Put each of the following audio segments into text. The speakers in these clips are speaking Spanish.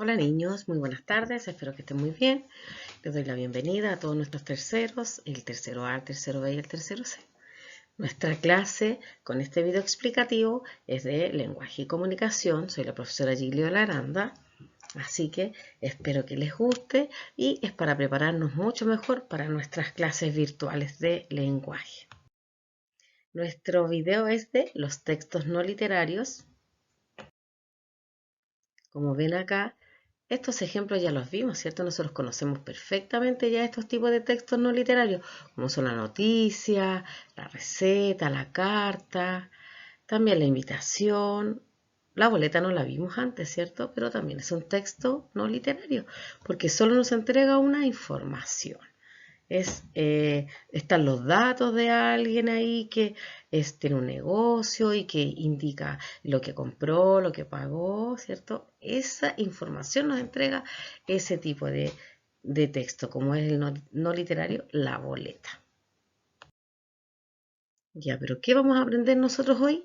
Hola niños, muy buenas tardes, espero que estén muy bien. Les doy la bienvenida a todos nuestros terceros, el tercero A, el tercero B y el tercero C. Nuestra clase con este video explicativo es de lenguaje y comunicación. Soy la profesora Giglio Laranda, así que espero que les guste y es para prepararnos mucho mejor para nuestras clases virtuales de lenguaje. Nuestro video es de los textos no literarios. Como ven acá, estos ejemplos ya los vimos, ¿cierto? Nosotros conocemos perfectamente ya estos tipos de textos no literarios, como son la noticia, la receta, la carta, también la invitación. La boleta no la vimos antes, ¿cierto? Pero también es un texto no literario, porque solo nos entrega una información. Están los datos de alguien ahí que tiene un negocio y que indica lo que compró, lo que pagó, ¿cierto? Esa información nos entrega ese tipo de texto, como es el no literario, la boleta. Ya, pero ¿qué vamos a aprender nosotros hoy?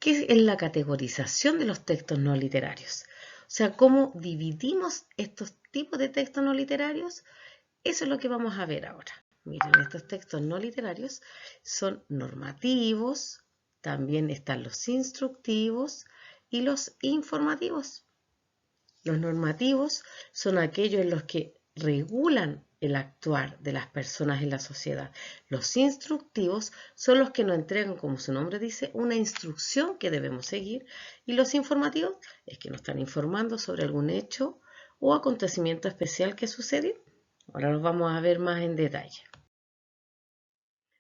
¿Qué es la categorización de los textos no literarios? O sea, cómo dividimos estos tipos de textos no literarios. Eso es lo que vamos a ver ahora. Miren, estos textos no literarios son normativos, también están los instructivos y los informativos. Los normativos son aquellos en los que regulan el actuar de las personas en la sociedad. Los instructivos son los que nos entregan, como su nombre dice, una instrucción que debemos seguir. Y los informativos es que nos están informando sobre algún hecho o acontecimiento especial que sucedió. Ahora los vamos a ver más en detalle.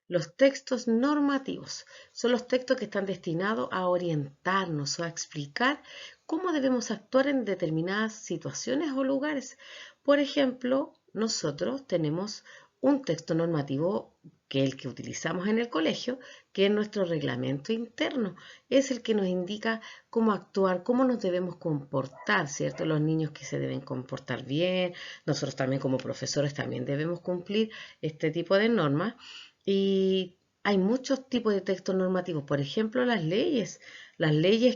Los textos normativos son los textos que están destinados a orientarnos o a explicar cómo debemos actuar en determinadas situaciones o lugares. Por ejemplo, nosotros tenemos un texto normativo que es el que utilizamos en el colegio, que es nuestro reglamento interno. Es el que nos indica cómo actuar, cómo nos debemos comportar, ¿cierto? Los niños que se deben comportar bien, nosotros también como profesores también debemos cumplir este tipo de normas. Y hay muchos tipos de textos normativos, por ejemplo, las leyes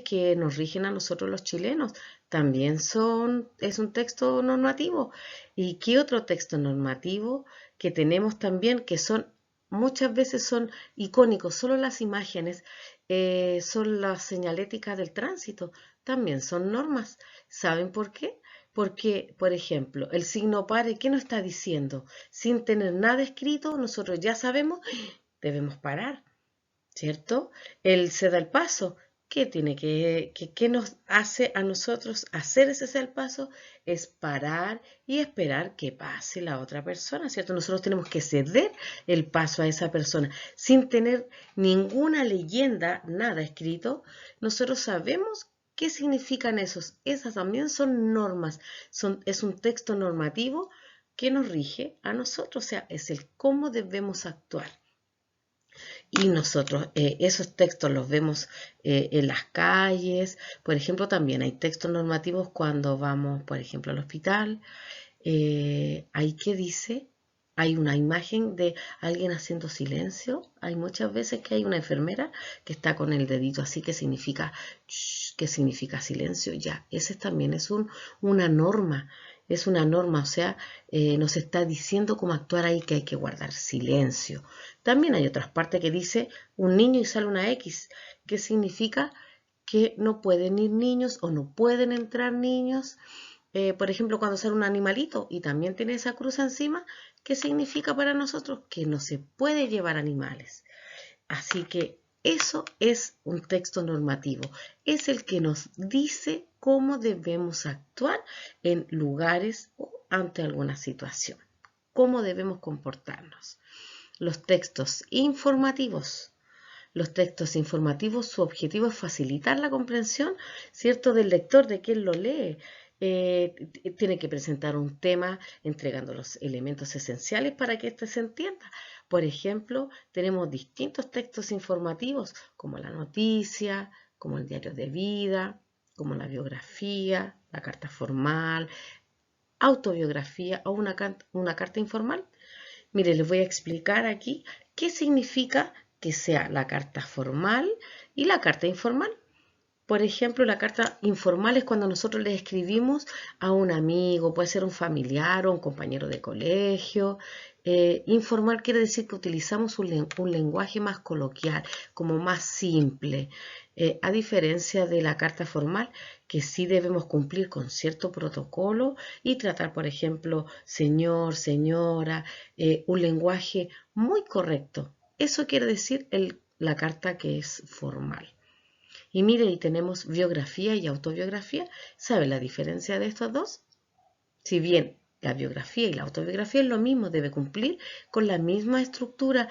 que nos rigen a nosotros los chilenos, también es un texto normativo. ¿Y qué otro texto normativo que tenemos también que muchas veces son icónicos? Solo las imágenes son las señaléticas del tránsito, también son normas. ¿Saben por qué? Porque, por ejemplo, el signo pare, ¿qué nos está diciendo? Sin tener nada escrito, nosotros ya sabemos, debemos parar, ¿cierto? El se da el paso, ¿qué nos hace a nosotros hacer ese se da el paso? Es parar y esperar que pase la otra persona, ¿cierto? Nosotros tenemos que ceder el paso a esa persona sin tener ninguna leyenda, nada escrito. Nosotros sabemos qué significan esos. Esas también son normas, es un texto normativo que nos rige a nosotros, o sea, es el cómo debemos actuar. Y nosotros esos textos los vemos en las calles. Por ejemplo, también hay textos normativos cuando vamos, por ejemplo, al hospital. Ahí que dice, hay una imagen de alguien haciendo silencio. Hay muchas veces que hay una enfermera que está con el dedito así que significa que significa silencio. Ya, ese también es una norma. Es una norma, o sea, nos está diciendo cómo actuar ahí, que hay que guardar silencio. También hay otras partes que dice un niño y sale una X, que significa que no pueden ir niños o no pueden entrar niños. Por ejemplo, cuando sale un animalito y también tiene esa cruz encima, ¿qué significa para nosotros? Que no se puede llevar animales. Así que eso es un texto normativo. Es el que nos dice cómo debemos actuar en lugares o ante alguna situación. Cómo debemos comportarnos. Los textos informativos. Los textos informativos, su objetivo es facilitar la comprensión, ¿cierto?, del lector, de quien lo lee. Tiene que presentar un tema entregando los elementos esenciales para que éste se entienda. Por ejemplo, tenemos distintos textos informativos, como la noticia, como el diario de vida, como la biografía, la carta formal, autobiografía o una carta informal. Mire, les voy a explicar aquí qué significa que sea la carta formal y la carta informal. Por ejemplo, la carta informal es cuando nosotros le escribimos a un amigo, puede ser un familiar o un compañero de colegio. Informal quiere decir que utilizamos un lenguaje más coloquial, como más simple, a diferencia de la carta formal, que sí debemos cumplir con cierto protocolo y tratar, por ejemplo, señor, señora, un lenguaje muy correcto. Eso quiere decir la carta que es formal. Y mire, y tenemos biografía y autobiografía. ¿Sabe la diferencia de estos dos? Si bien la biografía y la autobiografía es lo mismo, debe cumplir con la misma estructura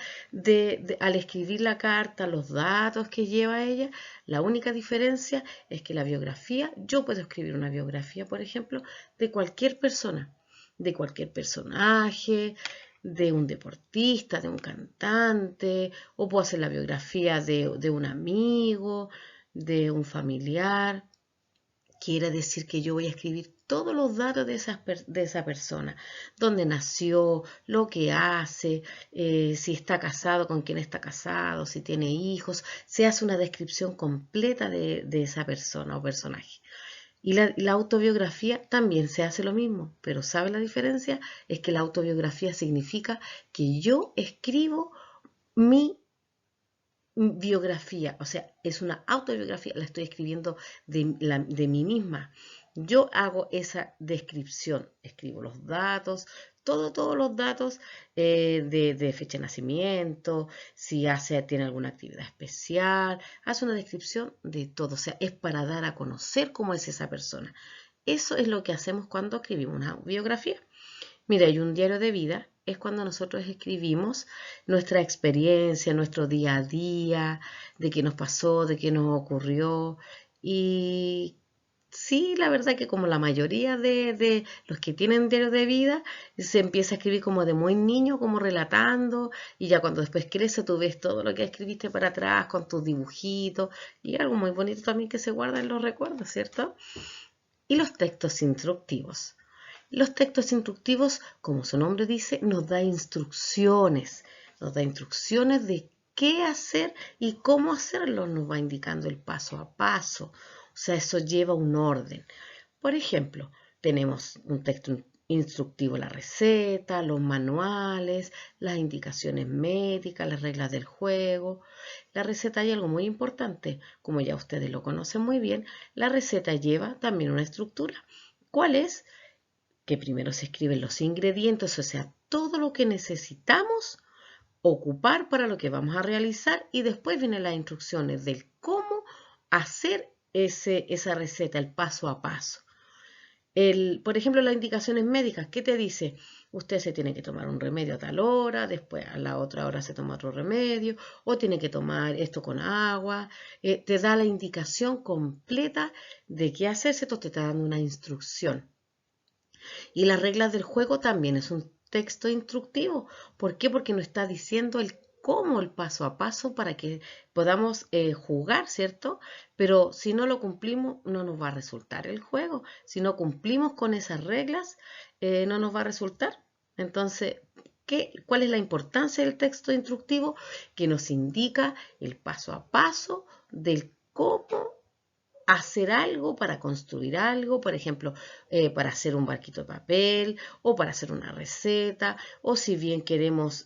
al escribir la carta, los datos que lleva ella. La única diferencia es que la biografía, yo puedo escribir una biografía, por ejemplo, de cualquier persona, de cualquier personaje, de un deportista, de un cantante, o puedo hacer la biografía de un amigo, de un familiar. Quiere decir que yo voy a escribir todos los datos de esa persona, dónde nació, lo que hace, si está casado, con quién está casado, si tiene hijos. Se hace una descripción completa de esa persona o personaje. Y la autobiografía también se hace lo mismo, pero ¿sabe la diferencia? Es que la autobiografía significa que yo escribo mi biografía, o sea, es una autobiografía, la estoy escribiendo de mí misma. Yo hago esa descripción, escribo los datos, todos los datos de fecha de nacimiento, si tiene alguna actividad especial, hace una descripción de todo, o sea, es para dar a conocer cómo es esa persona. Eso es lo que hacemos cuando escribimos una biografía. Mira, y un diario de vida es cuando nosotros escribimos nuestra experiencia, nuestro día a día, de qué nos pasó, de qué nos ocurrió. Y sí, la verdad que como la mayoría de los que tienen diario de vida, se empieza a escribir como de muy niño, como relatando, y ya cuando después crece tú ves todo lo que escribiste para atrás con tus dibujitos, y algo muy bonito también que se guarda en los recuerdos, ¿cierto? Y los textos instructivos. Los textos instructivos, como su nombre dice, nos da instrucciones de qué hacer y cómo hacerlo, nos va indicando el paso a paso. O sea, eso lleva un orden. Por ejemplo, tenemos un texto instructivo, la receta, los manuales, las indicaciones médicas, las reglas del juego. La receta hay algo muy importante, como ya ustedes lo conocen muy bien, la receta lleva también una estructura. ¿Cuál es? Que primero se escriben los ingredientes, o sea, todo lo que necesitamos ocupar para lo que vamos a realizar y después vienen las instrucciones del cómo hacer esa receta, el paso a paso. Por ejemplo, las indicaciones médicas, ¿qué te dice? Usted se tiene que tomar un remedio a tal hora, después a la otra hora se toma otro remedio, o tiene que tomar esto con agua. Te da la indicación completa de qué hacerse, esto te está dando una instrucción. Y las reglas del juego también es un texto instructivo. ¿Por qué? Porque nos está diciendo el cómo, el paso a paso para que podamos jugar, ¿cierto? Pero si no lo cumplimos, no nos va a resultar el juego. Si no cumplimos con esas reglas, no nos va a resultar. Entonces, ¿cuál es la importancia del texto instructivo? Que nos indica el paso a paso del cómo hacer algo para construir algo, por ejemplo, para hacer un barquito de papel o para hacer una receta, o si bien queremos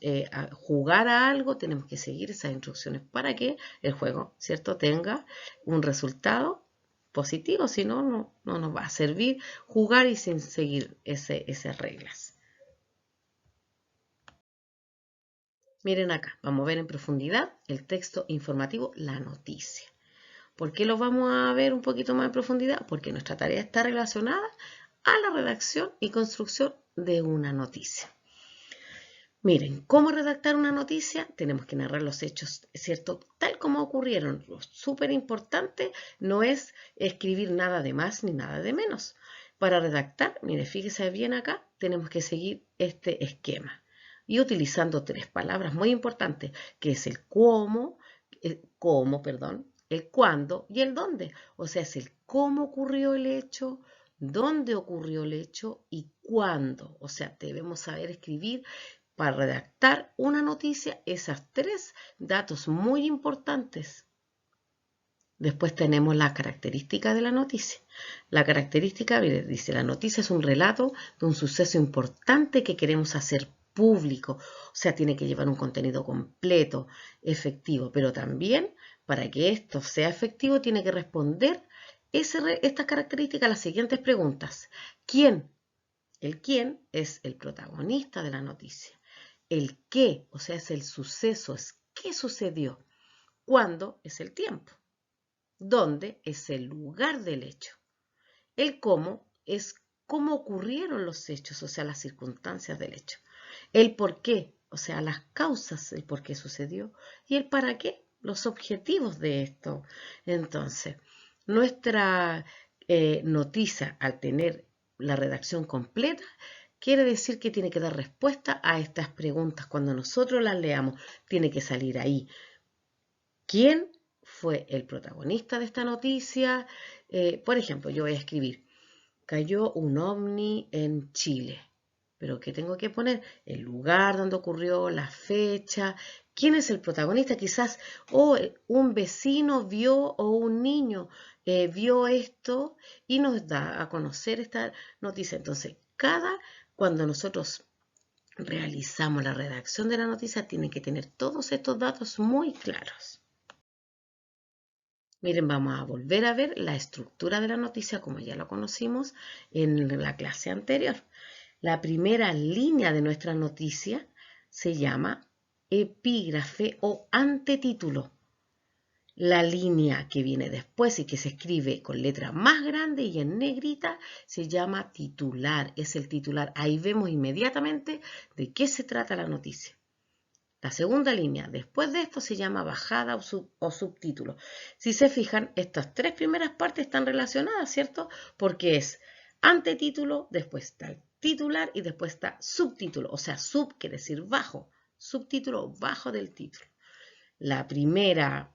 jugar a algo, tenemos que seguir esas instrucciones para que el juego, ¿cierto?, tenga un resultado positivo, si no, no nos va a servir jugar y sin seguir esas reglas. Miren acá, vamos a ver en profundidad el texto informativo, la noticia. ¿Por qué lo vamos a ver un poquito más en profundidad? Porque nuestra tarea está relacionada a la redacción y construcción de una noticia. Miren, ¿cómo redactar una noticia? Tenemos que narrar los hechos, ¿cierto? Tal como ocurrieron. Lo súper importante no es escribir nada de más ni nada de menos. Para redactar, mire, fíjese bien acá, tenemos que seguir este esquema. Y utilizando tres palabras muy importantes, que es el cuándo y el dónde. O sea, es el cómo ocurrió el hecho, dónde ocurrió el hecho y cuándo. O sea, debemos saber escribir para redactar una noticia, esas tres datos muy importantes. Después tenemos la característica de la noticia. La característica dice, la noticia es un relato de un suceso importante que queremos hacer público. O sea, tiene que llevar un contenido completo, efectivo, pero también para que esto sea efectivo tiene que responder esta característica a las siguientes preguntas. ¿Quién? El quién es el protagonista de la noticia. El qué, o sea, es el suceso, es qué sucedió. ¿Cuándo? Es el tiempo. ¿Dónde? Es el lugar del hecho. El cómo es cómo ocurrieron los hechos, o sea, las circunstancias del hecho. El por qué, o sea, las causas, el por qué sucedió. Y el para qué, los objetivos de esto. Entonces, nuestra noticia, al tener la redacción completa, quiere decir que tiene que dar respuesta a estas preguntas. Cuando nosotros las leamos, tiene que salir ahí. ¿Quién fue el protagonista de esta noticia? Por ejemplo, yo voy a escribir, cayó un ovni en Chile. Pero ¿qué tengo que poner? El lugar donde ocurrió, la fecha. ¿Quién es el protagonista? Quizás un vecino vio o un niño vio esto y nos da a conocer esta noticia. Entonces, cuando nosotros realizamos la redacción de la noticia, tiene que tener todos estos datos muy claros. Miren, vamos a volver a ver la estructura de la noticia como ya lo conocimos en la clase anterior. La primera línea de nuestra noticia se llama epígrafe o antetítulo. La línea que viene después y que se escribe con letra más grande y en negrita se llama titular, es el titular. Ahí vemos inmediatamente de qué se trata la noticia. La segunda línea, después de esto, se llama bajada o subtítulo. Si se fijan, estas tres primeras partes están relacionadas, ¿cierto? Porque es antetítulo, después está el titular y después está subtítulo. O sea, sub quiere decir bajo, subtítulo bajo del título. La primera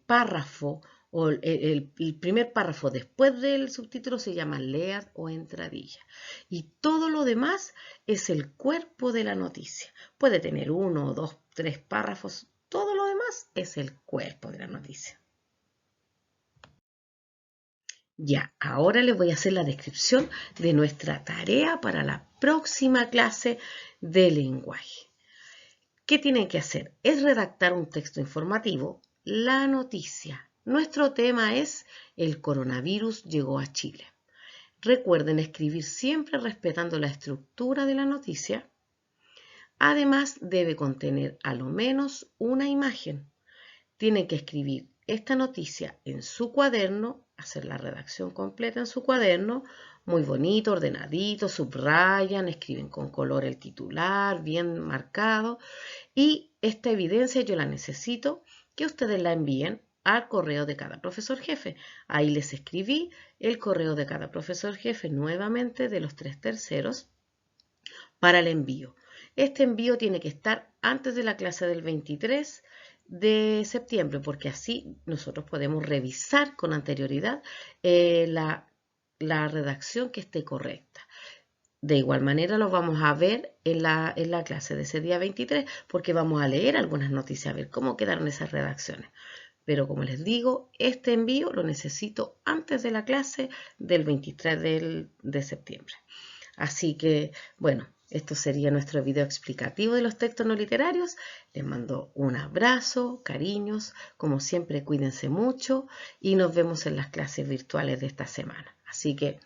párrafo o el primer párrafo después del subtítulo se llama lead o entradilla. Y todo lo demás es el cuerpo de la noticia. Puede tener 1, 2, 3 párrafos. Todo lo demás es el cuerpo de la noticia. Ya, ahora les voy a hacer la descripción de nuestra tarea para la próxima clase de lenguaje. ¿Qué tienen que hacer? Es redactar un texto informativo, la noticia. Nuestro tema es el coronavirus llegó a Chile. Recuerden escribir siempre respetando la estructura de la noticia. Además, debe contener a lo menos una imagen. Tienen que escribir esta noticia en su cuaderno, hacer la redacción completa en su cuaderno, muy bonito, ordenadito, subrayan, escriben con color el titular, bien marcado. Y esta evidencia yo la necesito que ustedes la envíen al correo de cada profesor jefe. Ahí les escribí el correo de cada profesor jefe nuevamente de los 3 terceros para el envío. Este envío tiene que estar antes de la clase del 23 de septiembre, porque así nosotros podemos revisar con anterioridad la redacción que esté correcta. De igual manera lo vamos a ver en la clase de ese día 23 porque vamos a leer algunas noticias, a ver cómo quedaron esas redacciones. Pero como les digo, este envío lo necesito antes de la clase del 23 de septiembre. Así que, bueno, esto sería nuestro video explicativo de los textos no literarios. Les mando un abrazo, cariños, como siempre cuídense mucho y nos vemos en las clases virtuales de esta semana. Así que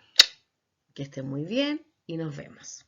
estén muy bien y nos vemos.